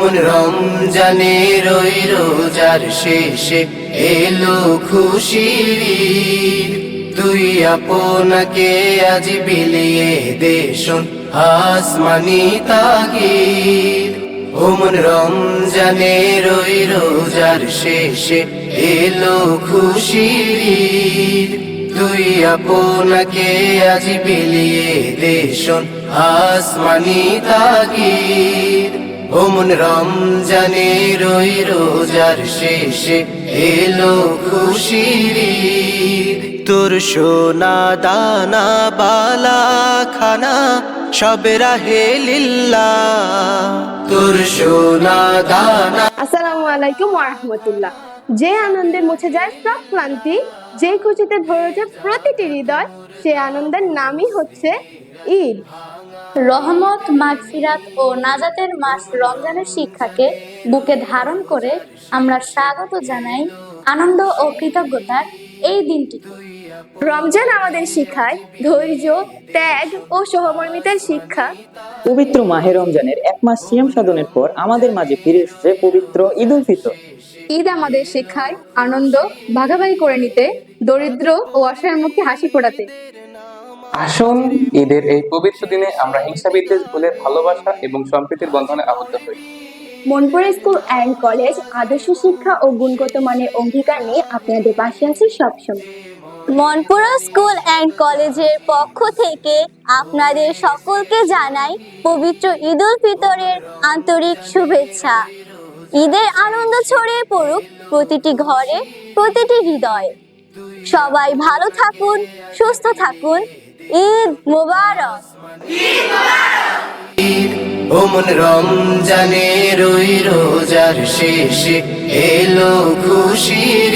মন রমজানের ওই রোজার শেষে এলো খুশির ঈদ। তুই আপনাকে আজ বিলিয়ে দে শোন আসমানি তাগিদ। ও মন রমজানের ওই রোজার শেষে এলো খুশির ঈদ। তুই আপনাকে আজ বিলিয়ে দে শোন আসমানি তাগিদ। ও মন রমজানের ওই রোজার শেষে এলো খুশির ঈদ। তোর সোনা দানা বালা খানা সব রাহে লিল্লাহ। তোর সোনা দানা। আসসালামু আলাইকুম ওয়া রাহমাতুল্লাহ। যে আনন্দে মুছে যায় সব ক্লান্তি, যে খুশিতে ভরে ওঠে প্রতিটি হৃদয়, সে আনন্দের নামই হচ্ছে ঈদ। রহমত, মাগফিরাত ও নাজাতের মাস রমজানের শিক্ষাকে বুকে ধারণ করে আমরা স্বাগত জানাই আনন্দ ও কৃতজ্ঞতার এই দিনটি। রমজান আমাদের শিখায় ধৈর্য, ত্যাগ ও সহমর্মিতার শিক্ষা। পবিত্র মাহে রমজানের এক মাস সিয়াম সাধনের পর আমাদের মাঝে ফিরে এসেছে পবিত্র ঈদ উল ফিতর। ঈদ আমাদের শেখায় আনন্দ ভাগাভাগি করে নিতে, দরিদ্র ও অসহায়ের মুখে হাসি ফোটাতে। আসুন ঈদের এই পবিত্র দিনে আমরা হিংসা বিদ্বেষ ভুলে ভালোবাসা এবং সম্প্রীতির বন্ধনে আবদ্ধ হই। মনপুরা স্কুল অ্যান্ড কলেজ আদর্শ শিক্ষা ও গুণগত মানের অঙ্গীকার নিয়ে আপনাদের পাশে আছে সবসময়। মনপুরা স্কুল অ্যান্ড কলেজের পক্ষ থেকে আপনাদের সকলকে জানাই পবিত্র ঈদ উল ফিতরের আন্তরিক শুভেচ্ছা। ঈদের আনন্দ ছড়িয়ে পড়ুক প্রতিটি ঘরে, প্রতিটি হৃদয়ে। সবাই ভালো থাকুন, সুস্থ থাকুন। ঈদ মোবারক। ও মন রমজানের ওই রোজার শেষে এলো খুশির